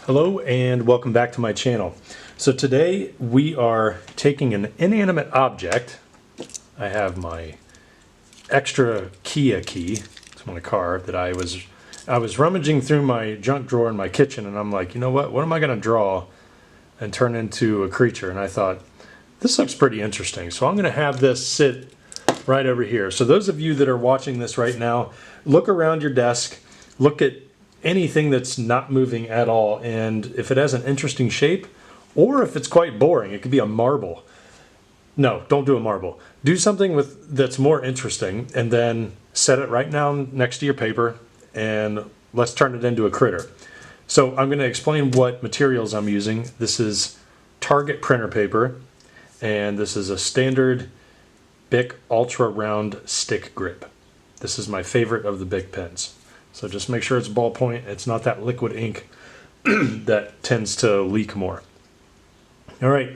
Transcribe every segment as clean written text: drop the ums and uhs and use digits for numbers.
Hello and welcome back to my channel. So today we are taking an inanimate object. I have my extra Kia key. It's my car that I was rummaging through my junk drawer in my kitchen, and I'm like, you know what am I going to draw and turn into a creature? And I thought, this looks pretty interesting. So I'm going to have this sit right over here. So those of you that are watching this right now, look around your desk, look at anything that's not moving at all, and if it has an interesting shape, or if it's quite boring, it could be a marble. No, don't do a marble. Do something that's more interesting, and then set it right now next to your paper, and let's turn it into a critter. So I'm going to explain what materials I'm using. This is Target printer paper, and this is a standard Bic Ultra Round Stick Grip. This is my favorite of the Bic pens. So just make sure it's ballpoint. It's not that liquid ink that tends to leak more. All right,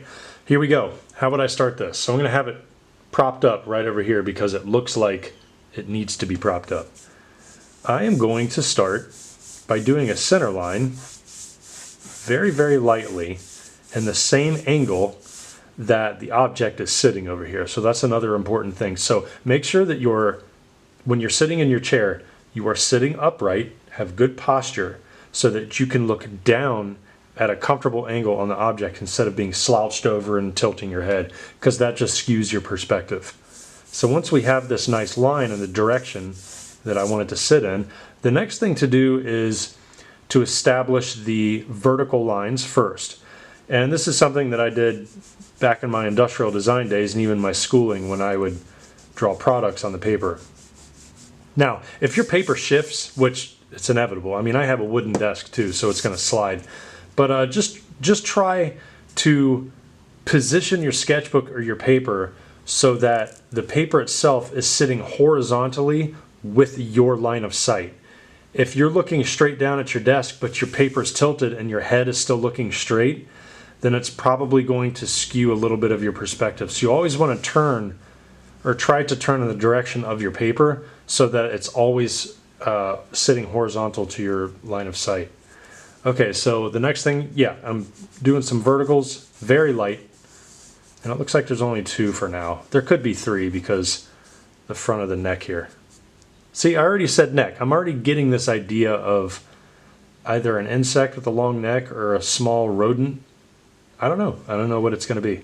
here we go. How would I start this? So I'm going to have it propped up right over here because it looks like it needs to be propped up. I am going to start by doing a center line very, very lightly in the same angle that the object is sitting over here. So that's another important thing. So make sure that when you're sitting in your chair, you are sitting upright, have good posture, so that you can look down at a comfortable angle on the object instead of being slouched over and tilting your head, because that just skews your perspective. So once we have this nice line in the direction that I want it to sit in, the next thing to do is to establish the vertical lines first. And this is something that I did back in my industrial design days and even my schooling when I would draw products on the paper. Now, if your paper shifts, which it's inevitable, I mean, I have a wooden desk too, so it's going to slide, but just try to position your sketchbook or your paper so that the paper itself is sitting horizontally with your line of sight. If you're looking straight down at your desk, but your paper is tilted and your head is still looking straight, then it's probably going to skew a little bit of your perspective. So you always want to turn or try to turn in the direction of your paper so that it's always sitting horizontal to your line of sight. Okay, so the next thing, yeah, I'm doing some verticals, very light, and it looks like there's only 2 for now. There could be 3 because the front of the neck here. See, I already said neck. I'm already getting this idea of either an insect with a long neck or a small rodent. I don't know what it's going to be.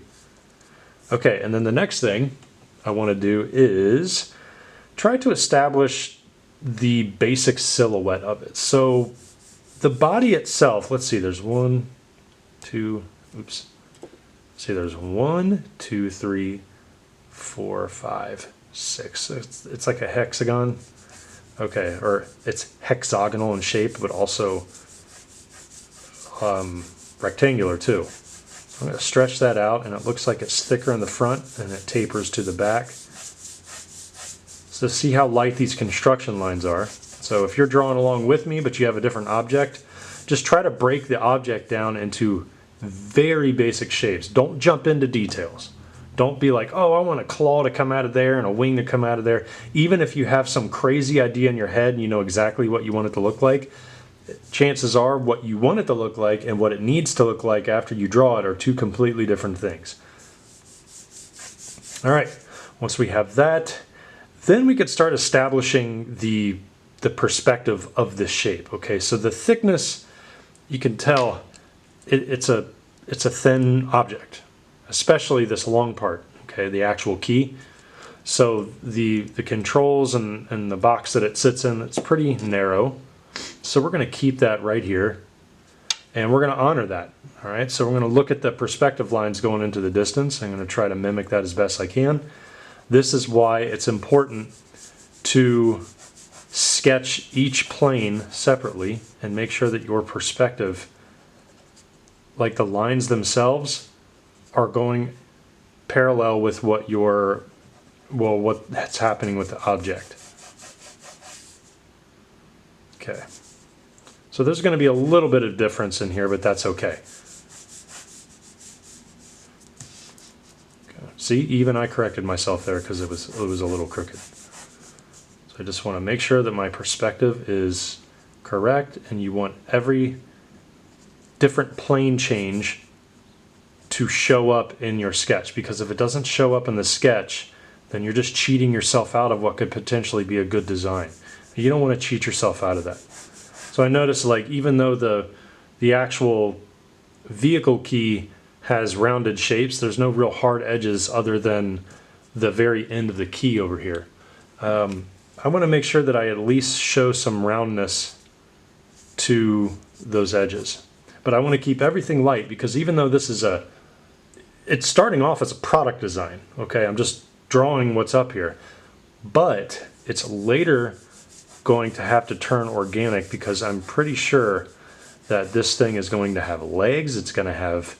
Okay, and then the next thing I want to do is try to establish the basic silhouette of it. So the body itself, let's see, there's 1, 2, oops. See, there's 1, 2, 3, 4, 5, 6. It's like a hexagon. Okay, or it's hexagonal in shape, but also rectangular too. I'm going to stretch that out, and it looks like it's thicker in the front and it tapers to the back. So see how light these construction lines are. So if you're drawing along with me but you have a different object, just try to break the object down into very basic shapes. Don't jump into details. Don't be like, oh, I want a claw to come out of there and a wing to come out of there. Even if you have some crazy idea in your head and you know exactly what you want it to look like, chances are what you want it to look like and what it needs to look like after you draw it are 2 completely different things. All right, once we have that, then we could start establishing the perspective of this shape. Okay, so the thickness, you can tell it's a thin object, especially this long part, okay, the actual key. So the controls and the box that it sits in, it's pretty narrow. So we're going to keep that right here, and we're going to honor that. All right, so we're going to look at the perspective lines going into the distance. I'm going to try to mimic that as best I can. This is why it's important to sketch each plane separately and make sure that your perspective, like the lines themselves, are going parallel with what's happening with the object. Okay. So there's going to be a little bit of difference in here, but that's okay. See, even I corrected myself there because it was a little crooked. So I just want to make sure that my perspective is correct, and you want every different plane change to show up in your sketch, because if it doesn't show up in the sketch, then you're just cheating yourself out of what could potentially be a good design. You don't want to cheat yourself out of that. So I noticed, like, even though the actual vehicle key has rounded shapes, there's no real hard edges other than the very end of the key over here. I want to make sure that I at least show some roundness to those edges. But I want to keep everything light, because even though this is it's starting off as a product design, okay? I'm just drawing what's up here. But it's later going to have to turn organic, because I'm pretty sure that this thing is going to have legs, it's going to have,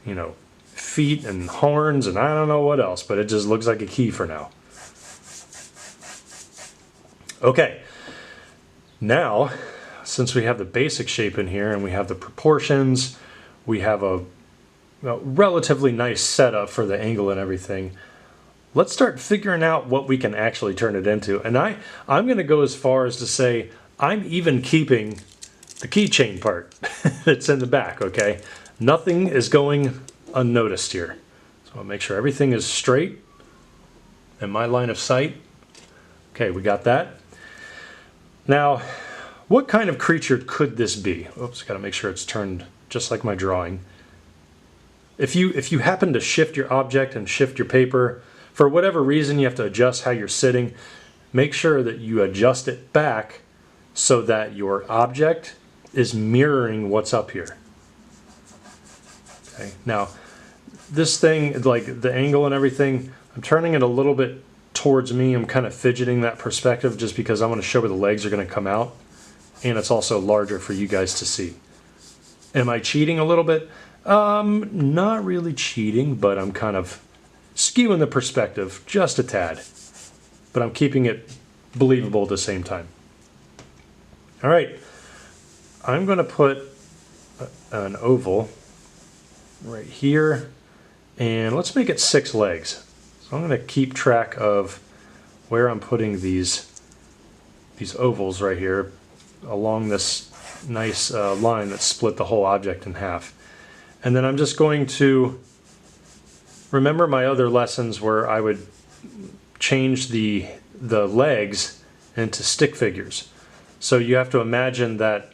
you know, feet and horns and I don't know what else, but it just looks like a key for now. Okay, now, since we have the basic shape in here and we have the proportions, we have a relatively nice setup for the angle and everything, let's start figuring out what we can actually turn it into. And I'm going to go as far as to say I'm even keeping the keychain part that's in the back, okay? Nothing is going unnoticed here. So I'll make sure everything is straight in my line of sight. Okay, we got that. Now, what kind of creature could this be? Oops, got to make sure it's turned just like my drawing. If you happen to shift your object and shift your paper, for whatever reason you have to adjust how you're sitting, make sure that you adjust it back so that your object is mirroring what's up here. Okay, now this thing, like the angle and everything, I'm turning it a little bit towards me. I'm kind of fidgeting that perspective just because I want to show where the legs are going to come out, and it's also larger for you guys to see. Am I cheating a little bit? Not really cheating, but I'm kind of skewing the perspective just a tad, but I'm keeping it believable at the same time. All right, I'm going to put an oval right here, and let's make it 6 legs. So I'm going to keep track of where I'm putting these ovals right here along this nice line that split the whole object in half. And then I'm just going to remember my other lessons where I would change the legs into stick figures. So you have to imagine that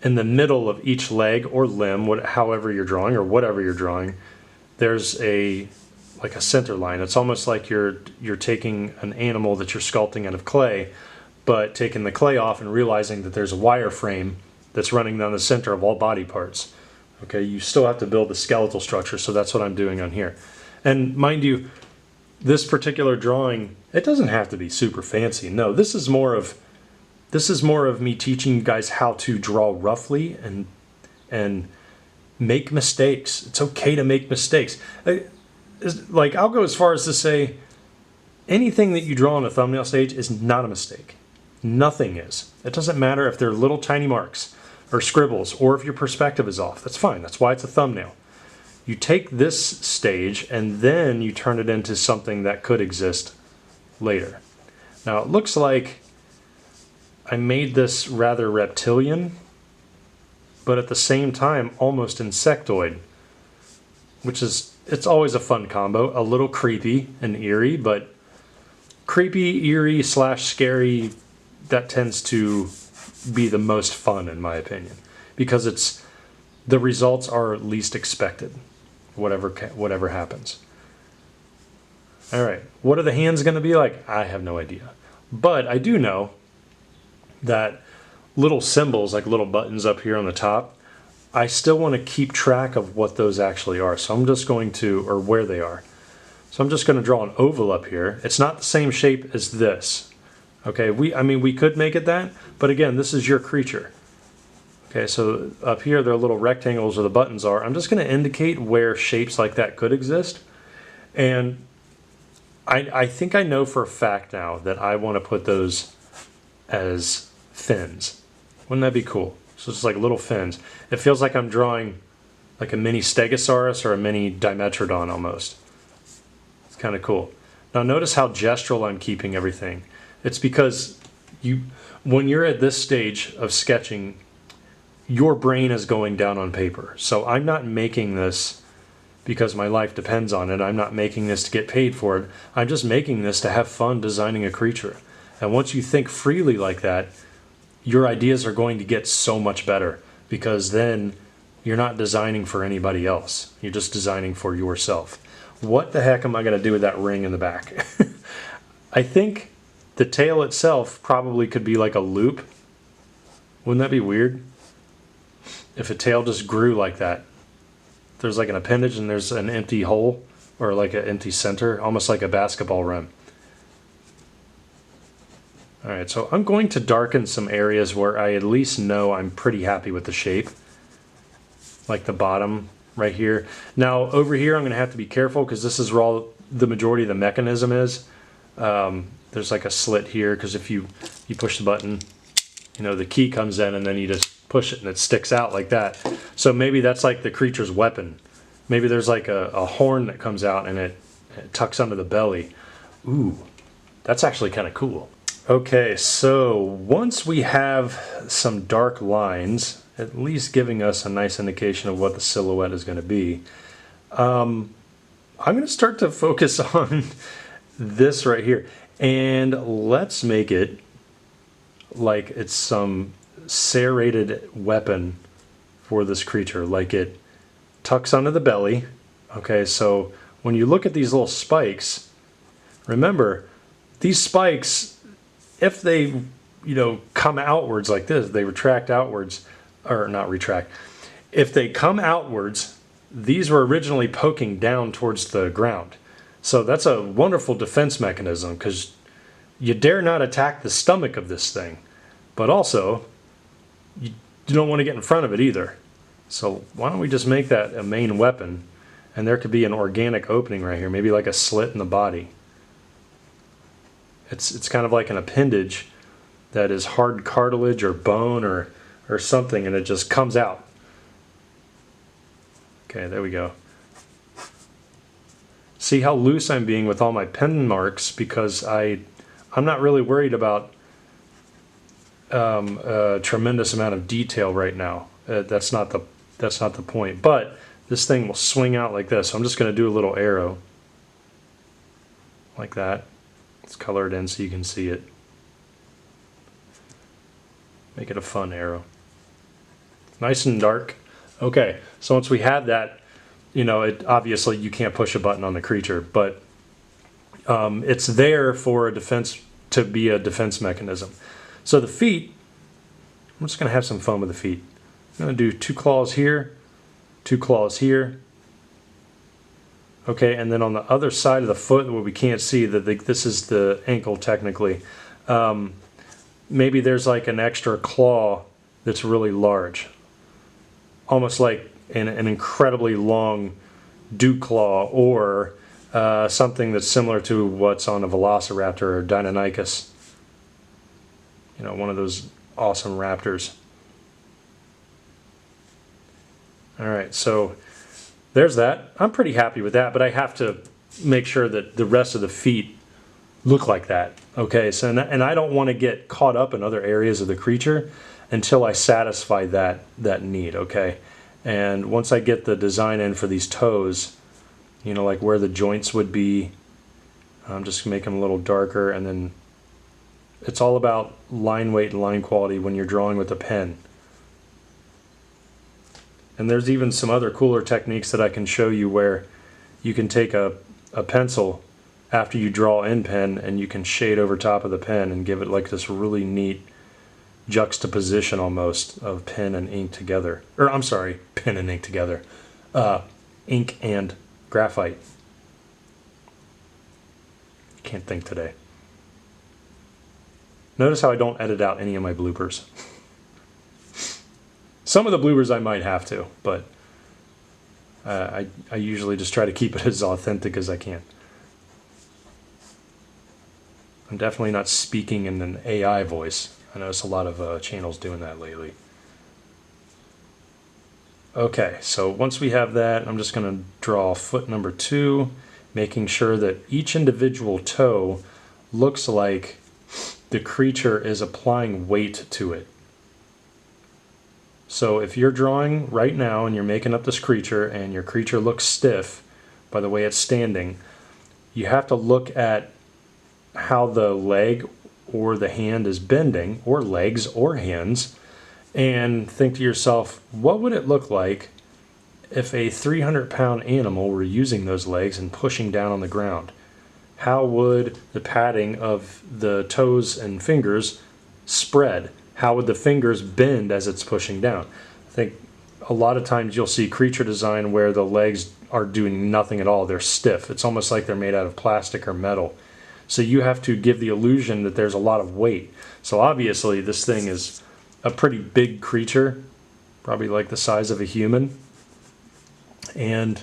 in the middle of each leg or limb, however you're drawing or whatever you're drawing, there's like a center line. It's almost like you're taking an animal that you're sculpting out of clay, but taking the clay off and realizing that there's a wire frame that's running down the center of all body parts. Okay, you still have to build the skeletal structure, so that's what I'm doing on here. And mind you, this particular drawing, it doesn't have to be super fancy. No, this is more of me teaching you guys how to draw roughly and make mistakes. It's okay to make mistakes. Like, I'll go as far as to say anything that you draw on a thumbnail stage is not a mistake. Nothing is. It doesn't matter if they're little tiny marks or scribbles, or if your perspective is off. That's fine. That's why it's a thumbnail. You take this stage and then you turn it into something that could exist later. Now, it looks like I made this rather reptilian, but at the same time almost insectoid, which is, it's always a fun combo. A little creepy and eerie, but creepy, eerie / scary, that tends to be the most fun in my opinion, because the results are least expected, whatever happens. All right, what are the hands going to be like? I have no idea, but I do know that little symbols, like little buttons up here on the top, I still want to keep track of what those actually are. So I'm just going to, or where they are. So I'm just going to draw an oval up here. It's not the same shape as this. Okay, we could make it that, but again, this is your creature. Okay, so up here there are little rectangles where the buttons are. I'm just going to indicate where shapes like that could exist. And I think I know for a fact now that I want to put those as fins. Wouldn't that be cool? So it's like little fins. It feels like I'm drawing like a mini Stegosaurus or a mini Dimetrodon almost. It's kind of cool. Now notice how gestural I'm keeping everything. It's because when you're at this stage of sketching, your brain is going down on paper. So I'm not making this because my life depends on it. I'm not making this to get paid for it. I'm just making this to have fun designing a creature. And once you think freely like that, your ideas are going to get so much better, because then you're not designing for anybody else. You're just designing for yourself. What the heck am I going to do with that ring in the back? I think the tail itself probably could be like a loop. Wouldn't that be weird? If a tail just grew like that. There's like an appendage and there's an empty hole, or like an empty center, almost like a basketball rim. Alright, so I'm going to darken some areas where I at least know I'm pretty happy with the shape. Like the bottom right here. Now over here I'm going to have to be careful because this is where all the majority of the mechanism is. There's like a slit here because if you push the button, you know, the key comes in and then you just push it and it sticks out like that. So maybe that's like the creature's weapon. Maybe there's like a horn that comes out and it tucks under the belly. Ooh, that's actually kind of cool. Okay, so once we have some dark lines, at least giving us a nice indication of what the silhouette is going to be, I'm going to start to focus on this right here. And let's make it like it's some serrated weapon for this creature, like it tucks under the belly. Okay, so when you look at these little spikes, remember these spikes, if they, you know, come outwards like this, they retract outwards, or not retract. If they come outwards, these were originally poking down towards the ground. So that's a wonderful defense mechanism, because you dare not attack the stomach of this thing, but also you don't want to get in front of it either. So why don't we just make that a main weapon, and there could be an organic opening right here, maybe like a slit in the body. It's kind of like an appendage that is hard cartilage or bone or something, and it just comes out. Okay, there we go. See how loose I'm being with all my pen marks, because I'm not really worried about a tremendous amount of detail right now. That's not the point. But this thing will swing out like this. So I'm just going to do a little arrow like that. Let's color it in so you can see it. Make it a fun arrow. Nice and dark. Okay, so once we have that, you know, obviously you can't push a button on the creature, but it's there for a defense, to be a defense mechanism. So the feet, I'm just going to have some fun with the feet. I'm going to do 2 claws here, 2 claws here. Okay, and then on the other side of the foot, where we can't see, this is the ankle technically, maybe there's like an extra claw that's really large. Almost like an incredibly long dew claw, or something that's similar to what's on a velociraptor or Deinonychus. You know, one of those awesome raptors. Alright, so there's that. I'm pretty happy with that, but I have to make sure that the rest of the feet look like that. Okay, so and I don't want to get caught up in other areas of the creature until I satisfy that need, okay? And once I get the design in for these toes, you know, like where the joints would be, I'm just make them a little darker, and then it's all about line weight and line quality when you're drawing with a pen. And there's even some other cooler techniques that I can show you where you can take a pencil after you draw in pen, and you can shade over top of the pen and give it like this really neat juxtaposition almost of pen and ink together. Or I'm sorry, pen and ink together. Ink and graphite. Can't think today. Notice how I don't edit out any of my bloopers. Some of the bloopers I might have to, but I usually just try to keep it as authentic as I can. I'm definitely not speaking in an AI voice. I notice a lot of channels doing that lately. Okay, so once we have that, I'm just going to draw foot number 2, making sure that each individual toe looks like the creature is applying weight to it. So if you're drawing right now and you're making up this creature and your creature looks stiff by the way it's standing, you have to look at how the leg or the hand is bending, or legs or hands, and think to yourself, what would it look like if a 300-pound animal were using those legs and pushing down on the ground? How would the padding of the toes and fingers spread? How would the fingers bend as it's pushing down? I think a lot of times you'll see creature design where the legs are doing nothing at all. They're stiff. It's almost like they're made out of plastic or metal. So you have to give the illusion that there's a lot of weight. So obviously this thing is a pretty big creature, probably like the size of a human. And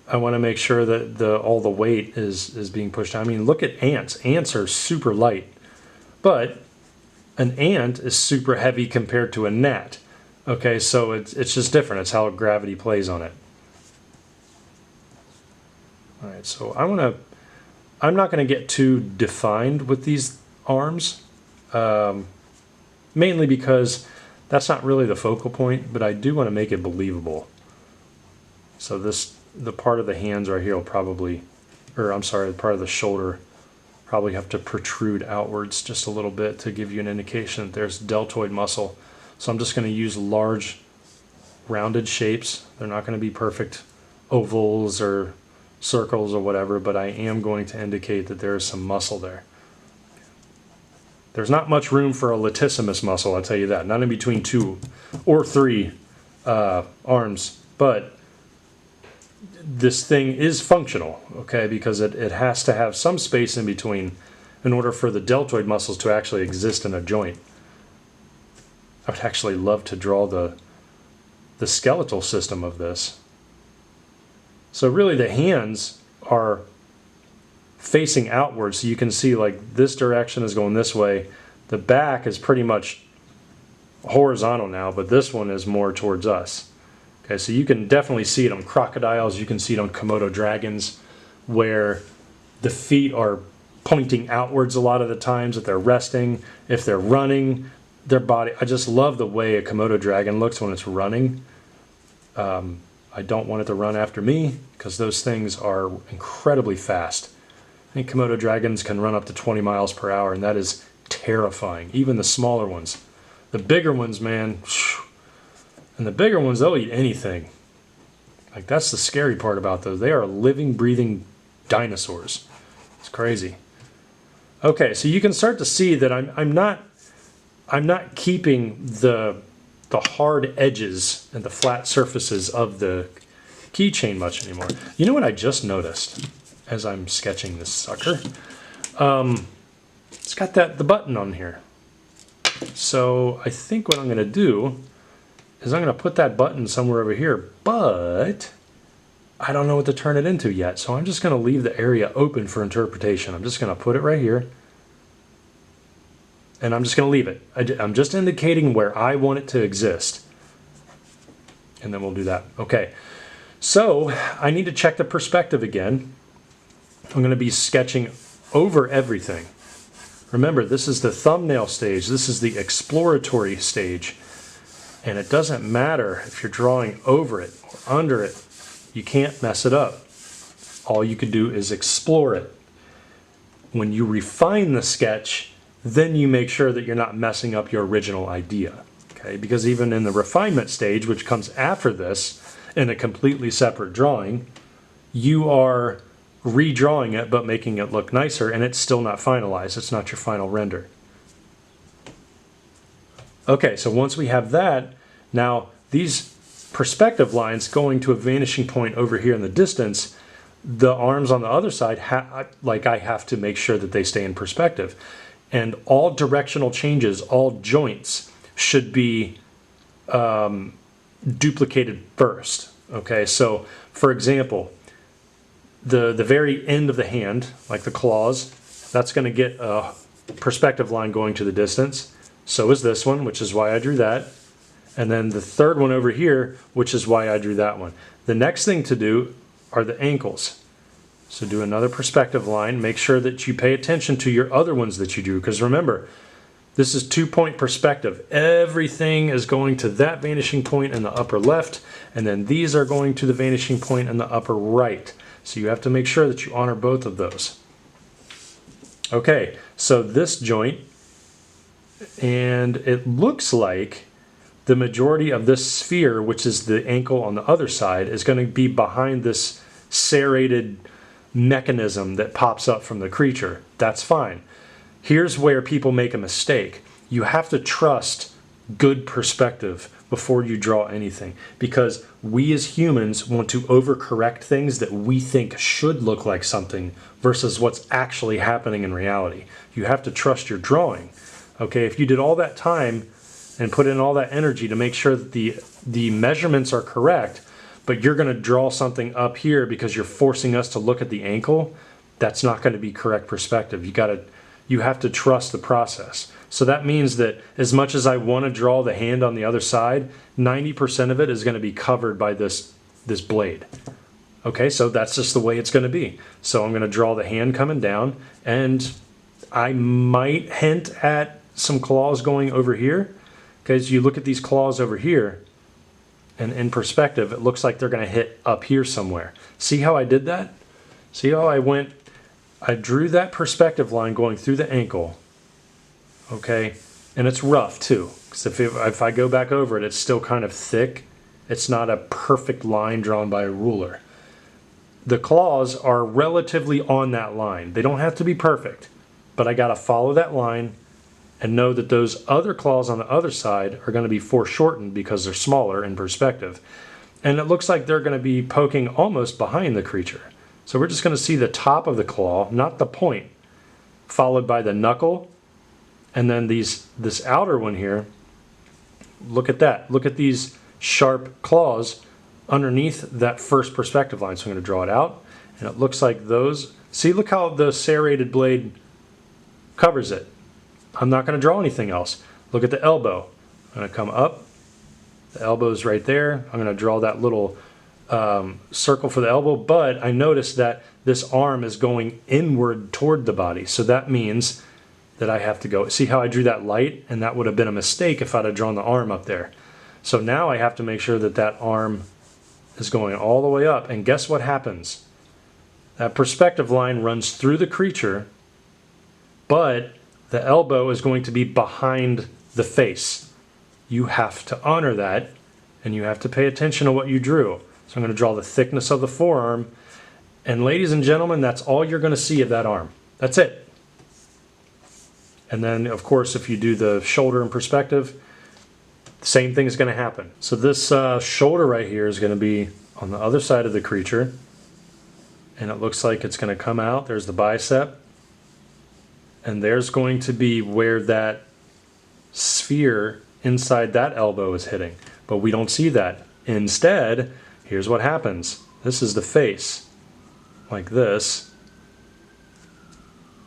I want to make sure that all the weight is being pushed down. I mean, look at ants. Ants are super light, but an ant is super heavy compared to a gnat. Okay, so it's just different. It's how gravity plays on it. All right, so I'm not going to get too defined with these arms, mainly because that's not really the focal point, but I do want to make it believable. So the part of the hands right here will probably, or I'm sorry, the part of the shoulder probably have to protrude outwards just a little bit to give you an indication that there's deltoid muscle. So I'm just going to use large rounded shapes. They're not going to be perfect ovals or circles or whatever, but I am going to indicate that there is some muscle there. There's not much room for a latissimus muscle, I'll tell you that. Not in between 2 or 3 arms, but this thing is functional, okay, because it has to have some space in between in order for the deltoid muscles to actually exist in a joint. I would actually love to draw the skeletal system of this. So really the hands are facing outwards, so you can see like this direction is going this way. The back is pretty much horizontal now, but this one is more towards us. Okay, so you can definitely see it on crocodiles, you can see it on Komodo dragons, where the feet are pointing outwards a lot of the times if they're resting. If they're running, their body, I just love the way a Komodo dragon looks when it's running. I don't want it to run after me because those things are incredibly fast. I think Komodo dragons can run up to 20 miles per hour, and that is terrifying. Even the smaller ones. The bigger ones, man, and the bigger ones, they'll eat anything. Like, that's the scary part about those. They are living, breathing dinosaurs. It's crazy. Okay, so you can start to see that I'm not keeping the hard edges and the flat surfaces of the keychain much anymore. You know what I just noticed as I'm sketching this sucker? It's got the button on here. So I think what I'm going to do is I'm going to put that button somewhere over here, but I don't know what to turn it into yet. So I'm just going to leave the area open for interpretation. I'm just going to put it right here. And I'm just going to leave it. I'm just indicating where I want it to exist. And then we'll do that. Okay. So I need to check the perspective again. I'm going to be sketching over everything. Remember, this is the thumbnail stage. This is the exploratory stage. And it doesn't matter if you're drawing over it or under it. You can't mess it up. All you can do is explore it. When you refine the sketch, then you make sure that you're not messing up your original idea. Okay? Because even in the refinement stage, which comes after this, in a completely separate drawing, you are redrawing it but making it look nicer, and it's still not finalized. It's not your final render. Okay, so once we have that, now these perspective lines going to a vanishing point over here in the distance, the arms on the other side, I have to make sure that they stay in perspective. And all directional changes, all joints should be duplicated first. Okay, so for example, the very end of the hand, like the claws, that's going to get a perspective line going to the distance. So is this one, which is why I drew that. And then the third one over here, which is why I drew that one. The next thing to do are the ankles. So do another perspective line. Make sure that you pay attention to your other ones that you drew. Because remember, This is 2-point perspective. Everything is going to that vanishing point in the upper left, and then these are going to the vanishing point in the upper right. So you have to make sure that you honor both of those. Okay, so this joint, and it looks like the majority of this sphere, which is the ankle on the other side, is going to be behind this serrated mechanism that pops up from the creature. That's fine. Here's where people make a mistake. You have to trust good perspective before you draw anything, because we as humans want to overcorrect things that we think should look like something versus what's actually happening in reality. You have to trust your drawing. Okay, if you did all that time and put in all that energy to make sure that the measurements are correct, but you're going to draw something up here because you're forcing us to look at the ankle, that's not going to be correct perspective. You have to trust the process. So that means that as much as I want to draw the hand on the other side, 90% of it is going to be covered by this blade. Okay, so that's just the way it's going to be. So I'm going to draw the hand coming down, and I might hint at some claws going over here. Okay, so you look at these claws over here, and in perspective, it looks like they're going to hit up here somewhere. See how I did that? See how I drew that perspective line going through the ankle. Okay, and it's rough too, because if I go back over it, it's still kind of thick. It's not a perfect line drawn by a ruler. The claws are relatively on that line. They don't have to be perfect, but I got to follow that line and know that those other claws on the other side are going to be foreshortened because they're smaller in perspective. And it looks like they're going to be poking almost behind the creature. So we're just going to see the top of the claw, not the point, followed by the knuckle, and then this outer one here. Look at that. Look at these sharp claws underneath that first perspective line. So I'm going to draw it out, and it looks like those. See, look how the serrated blade covers it. I'm not going to draw anything else. Look at the elbow. I'm going to come up. The elbow's right there. I'm going to draw that little circle for the elbow, but I noticed that this arm is going inward toward the body. So that means that I have to go. See how I drew that light? And that would have been a mistake if I'd have drawn the arm up there. So now I have to make sure that that arm is going all the way up. And guess what happens? That perspective line runs through the creature, but the elbow is going to be behind the face. You have to honor that, and you have to pay attention to what you drew. So I'm going to draw the thickness of the forearm. And ladies and gentlemen, that's all you're going to see of that arm. That's it. And then, of course, if you do the shoulder in perspective, the same thing is going to happen. So this shoulder right here is going to be on the other side of the creature. And it looks like it's going to come out. There's the bicep. And there's going to be where that sphere inside that elbow is hitting. But we don't see that. Instead, here's what happens. This is the face, like this.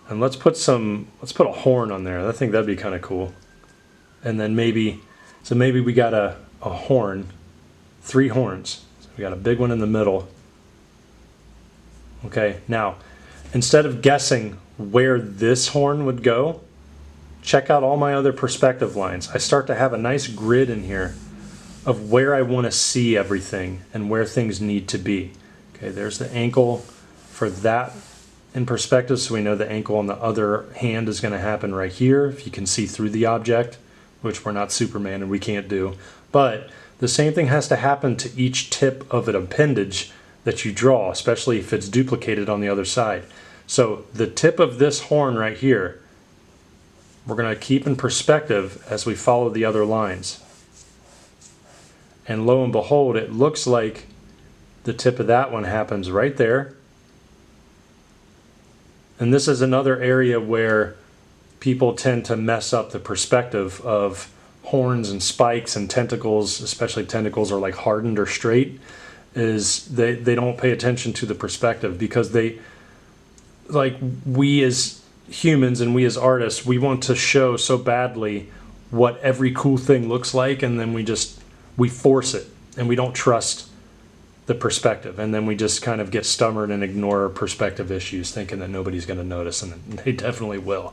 And let's put a horn on there. I think that'd be kind of cool. And then maybe we got a horn, 3 horns. So we got a big one in the middle. Okay, now, instead of guessing where this horn would go, check out all my other perspective lines. I start to have a nice grid in here of where I want to see everything and where things need to be. Okay, there's the ankle for that in perspective, so we know the ankle on the other hand is going to happen right here, if you can see through the object, which we're not Superman and we can't do. But the same thing has to happen to each tip of an appendage that you draw, especially if it's duplicated on the other side. So the tip of this horn right here, we're going to keep in perspective as we follow the other lines. And lo and behold, it looks like the tip of that one happens right there. And this is another area where people tend to mess up the perspective of horns and spikes and tentacles, especially tentacles are like hardened or straight, is they don't pay attention to the perspective, because we as humans and we as artists, we want to show so badly what every cool thing looks like, and then we force it and we don't trust the perspective, and then we just kind of get stubborn and ignore perspective issues thinking that nobody's going to notice, and they definitely will.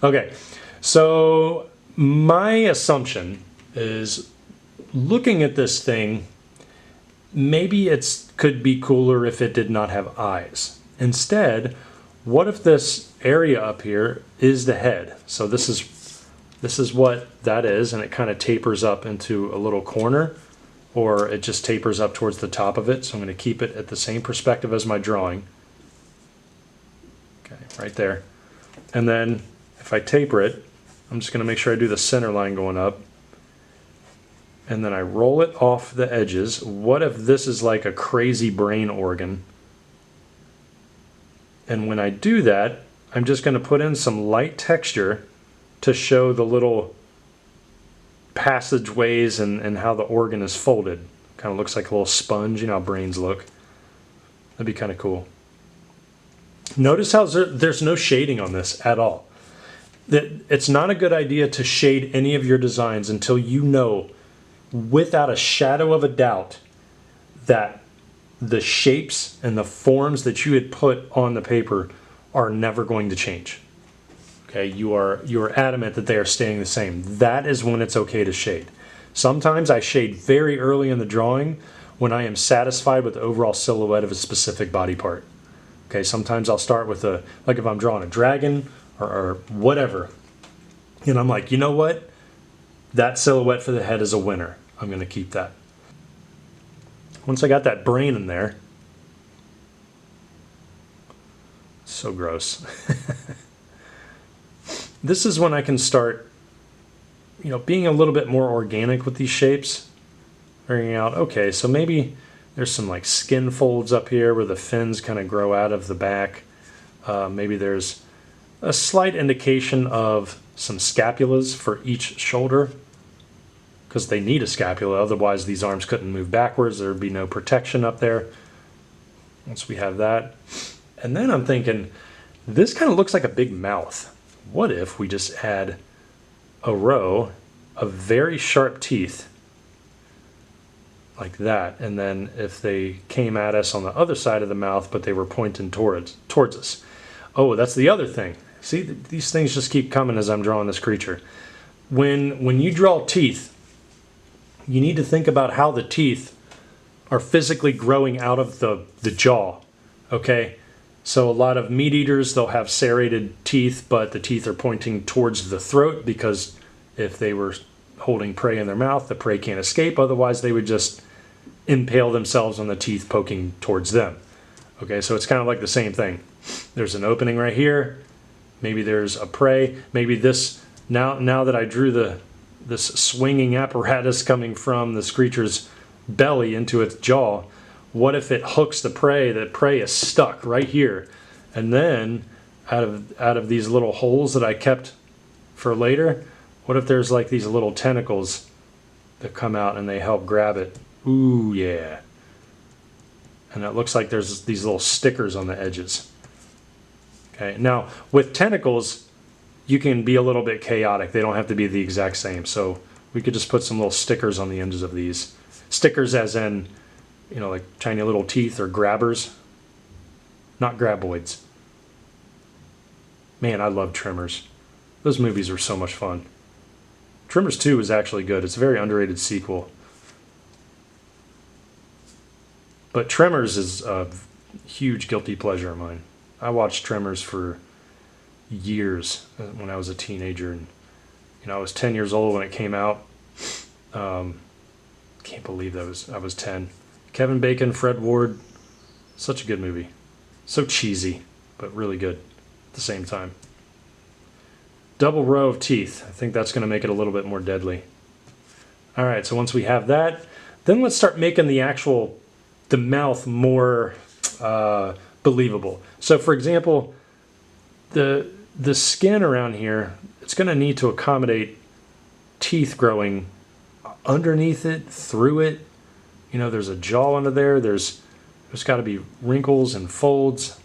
Okay, so My assumption is, looking at this thing, maybe it could be cooler if it did not have eyes. Instead, what if this area up here is the head? So this is what that is, and it kind of tapers up into a little corner, or it just tapers up towards the top of it. So I'm going to keep it at the same perspective as my drawing. Okay, right there. And then if I taper it, I'm just going to make sure I do the center line going up. And then I roll it off the edges. What if this is like a crazy brain organ? And when I do that, I'm just going to put in some light texture to show the little passageways and how the organ is folded. Kind of looks like a little sponge, you know how brains look. That'd be kind of cool. Notice how there's no shading on this at all. It's not a good idea to shade any of your designs until you know without a shadow of a doubt that the shapes and the forms that you had put on the paper are never going to change. Okay, you are adamant that they are staying the same. That is when it's okay to shade. Sometimes I shade very early in the drawing when I am satisfied with the overall silhouette of a specific body part. Okay, sometimes I'll start with like if I'm drawing a dragon or whatever, and I'm like, you know what? That silhouette for the head is a winner. I'm going to keep that. Once I got that brain in there, so gross. This is when I can start, being a little bit more organic with these shapes. Figuring out, okay, so maybe there's some like skin folds up here where the fins kind of grow out of the back. Maybe there's a slight indication of some scapulas for each shoulder, because they need a scapula, otherwise these arms couldn't move backwards. There would be no protection up there. Once we have that. And then I'm thinking, this kind of looks like a big mouth. What if we just add a row of very sharp teeth like that, and then if they came at us on the other side of the mouth but they were pointing towards us. Oh, that's the other thing. See, these things just keep coming as I'm drawing this creature. When you draw teeth, you need to think about how the teeth are physically growing out of the jaw, okay? So a lot of meat eaters, they'll have serrated teeth, but the teeth are pointing towards the throat, because if they were holding prey in their mouth, the prey can't escape. Otherwise, they would just impale themselves on the teeth poking towards them. Okay, so it's kind of like the same thing. There's an opening right here. Maybe there's a prey. Maybe this, now that I drew this swinging apparatus coming from this creature's belly into its jaw, what if it hooks the prey? The prey is stuck right here. And then out of these little holes that I kept for later, what if there's like these little tentacles that come out and they help grab it? Ooh, yeah. And it looks like there's these little stickers on the edges. Okay, now with tentacles, you can be a little bit chaotic. They don't have to be the exact same. So we could just put some little stickers on the ends of these. Stickers as in, like tiny little teeth or grabbers, not graboids. Man, I love Tremors. Those movies were so much fun. Tremors 2 is actually good. It's a very underrated sequel. But Tremors is a huge guilty pleasure of mine. I watched Tremors for years when I was a teenager, and I was 10 years old when it came out. Can't believe I was 10. Kevin Bacon, Fred Ward, such a good movie. So cheesy, but really good at the same time. Double row of teeth. I think that's going to make it a little bit more deadly. All right, so once we have that, then let's start making the mouth more believable. So for example, the skin around here, it's going to need to accommodate teeth growing underneath it, through it. There's a jaw under there. There's got to be wrinkles and folds.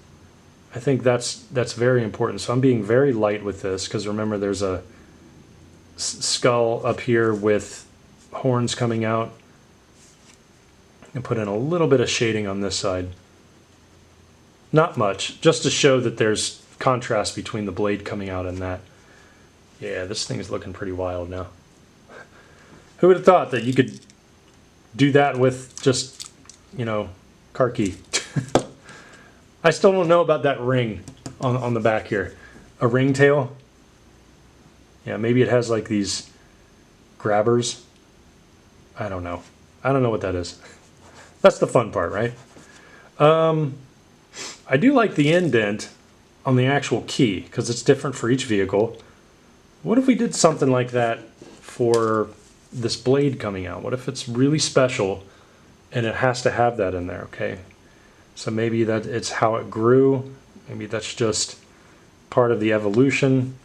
I think that's very important. So I'm being very light with this, because remember there's a skull up here with horns coming out. And put in a little bit of shading on this side. Not much, just to show that there's contrast between the blade coming out and that. Yeah, this thing is looking pretty wild now. Who would have thought that you could do that with just, you know, car key? I still don't know about that ring on the back here. A ringtail? Yeah, maybe it has like these grabbers. I don't know. I don't know what that is. That's the fun part, right? I do like the indent on the actual key because it's different for each vehicle. What if we did something like that for this blade coming out? What if it's really special and it has to have that in there, okay? So maybe that it's how it grew. Maybe that's just part of the evolution.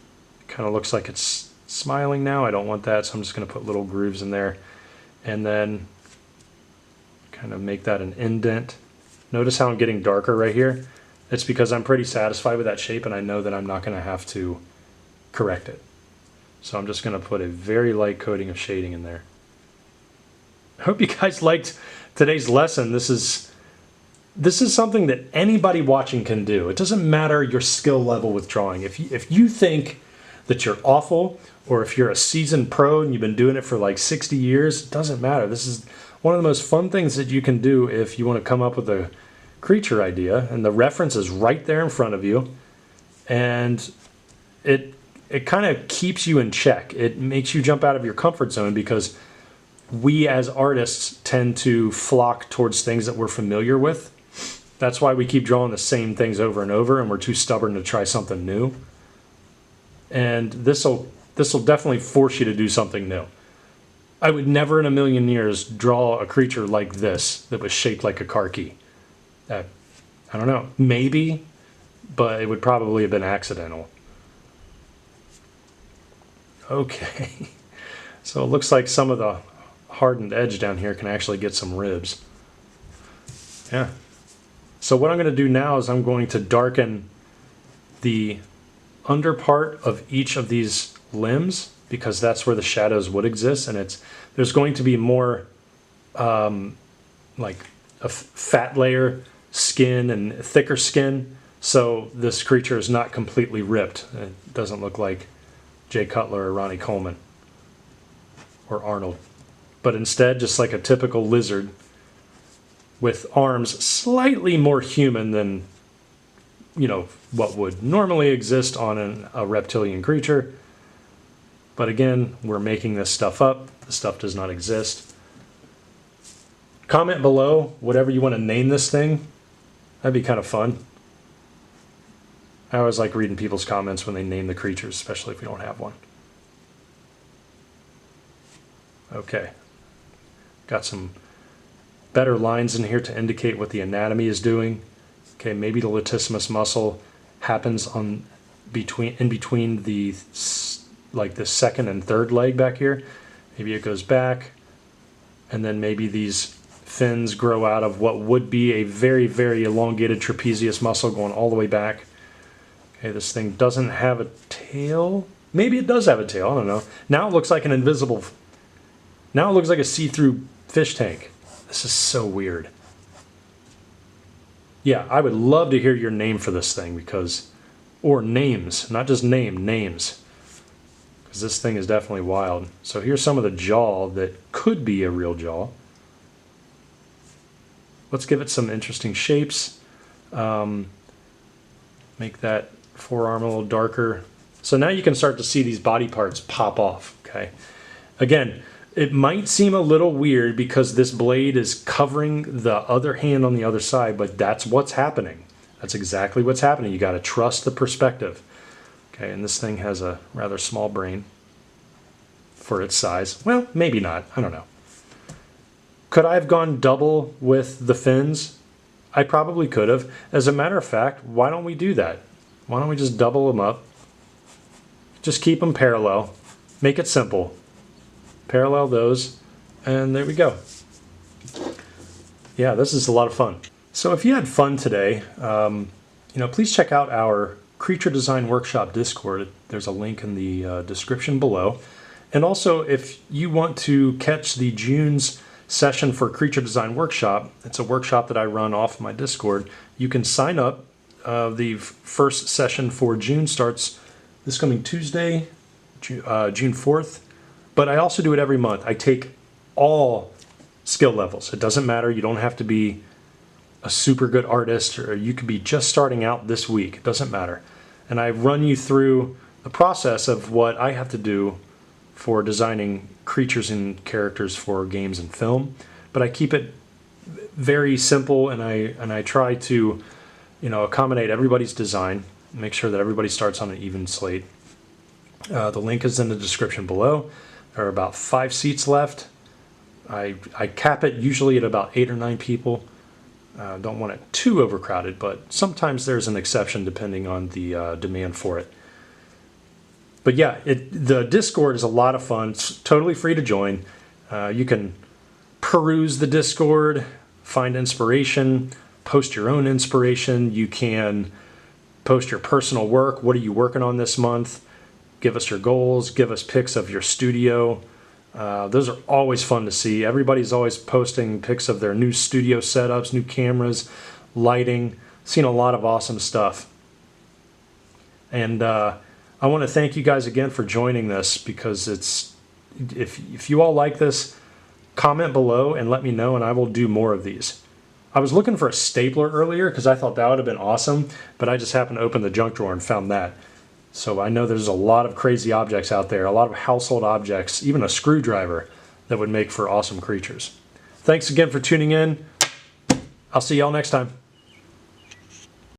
It kind of looks like it's smiling now. I don't want that, so I'm just going to put little grooves in there and then kind of make that an indent. Notice how I'm getting darker right here? It's because I'm pretty satisfied with that shape and I know that I'm not going to have to correct it. So I'm just going to put a very light coating of shading in there. I hope you guys liked today's lesson. This is something that anybody watching can do. It doesn't matter your skill level with drawing. If you think that you're awful, or if you're a seasoned pro and you've been doing it for like 60 years, it doesn't matter. This is one of the most fun things that you can do if you want to come up with a creature idea, and the reference is right there in front of you, and it kind of keeps you in check. It makes you jump out of your comfort zone because we as artists tend to flock towards things that we're familiar with. That's why we keep drawing the same things over and over, and we're too stubborn to try something new. And this'll definitely force you to do something new. I would never in a million years draw a creature like this that was shaped like a car key. I don't know, maybe, but it would probably have been accidental. Okay, so it looks like some of the hardened edge down here can actually get some ribs. Yeah. So what I'm going to do now is I'm going to darken the under part of each of these limbs because that's where the shadows would exist, and there's going to be more like a fat layer skin and thicker skin, so this creature is not completely ripped. It doesn't look like Jay Cutler or Ronnie Coleman or Arnold, but instead just like a typical lizard with arms slightly more human than, you know, what would normally exist on a reptilian creature. But again, we're making this stuff up. The stuff does not exist. Comment below whatever you want to name this thing. That'd be kind of fun. I always like reading people's comments when they name the creatures, especially if we don't have one. Okay. Got some better lines in here to indicate what the anatomy is doing. Okay, maybe the latissimus muscle happens in between the like the second and third leg back here. Maybe it goes back, and then maybe these fins grow out of what would be a very, very elongated trapezius muscle going all the way back. Okay, this thing doesn't have a tail. Maybe it does have a tail, I don't know. Now it looks like an invisible, now it looks like a see-through fish tank. This is so weird. Yeah, I would love to hear your name for this thing because, or names, not just names. Because this thing is definitely wild. So here's some of the jaw that could be a real jaw. Let's give it some interesting shapes. Make that forearm a little darker. So now you can start to see these body parts pop off, okay? Again, it might seem a little weird because this blade is covering the other hand on the other side, but that's what's happening. That's exactly what's happening. You got to trust the perspective. Okay, and this thing has a rather small brain for its size. Well, maybe not. I don't know. Could I have gone double with the fins? I probably could have. As a matter of fact, why don't we do that? Why don't we just double them up? Just keep them parallel. Make it simple. Parallel those, and there we go. Yeah, this is a lot of fun. So if you had fun today, please check out our Creature Design Workshop Discord. There's a link in the description below. And also, if you want to catch the June's session for Creature Design Workshop, it's a workshop that I run off my Discord. You can sign up. The first session for June starts this coming Tuesday, June 4th, but I also do it every month. I take all skill levels. It doesn't matter. You don't have to be a super good artist, or you could be just starting out this week. It doesn't matter. And I run you through the process of what I have to do for designing creatures and characters for games and film. But I keep it very simple, and I try to, accommodate everybody's design, make sure that everybody starts on an even slate. The link is in the description below. There are about 5 seats left. I cap it usually at about 8 or 9 people. Don't want it too overcrowded, but sometimes there's an exception depending on the demand for it. But yeah, the Discord is a lot of fun. It's totally free to join. You can peruse the Discord, find inspiration, post your own inspiration. You can post your personal work. What are you working on this month? Give us your goals. Give us pics of your studio. Those are always fun to see. Everybody's always posting pics of their new studio setups, new cameras, lighting. Seen a lot of awesome stuff. And I want to thank you guys again for joining this, because if you all like this, comment below and let me know, and I will do more of these. I was looking for a stapler earlier because I thought that would have been awesome, but I just happened to open the junk drawer and found that. So I know there's a lot of crazy objects out there, a lot of household objects, even a screwdriver that would make for awesome creatures. Thanks again for tuning in. I'll see y'all next time.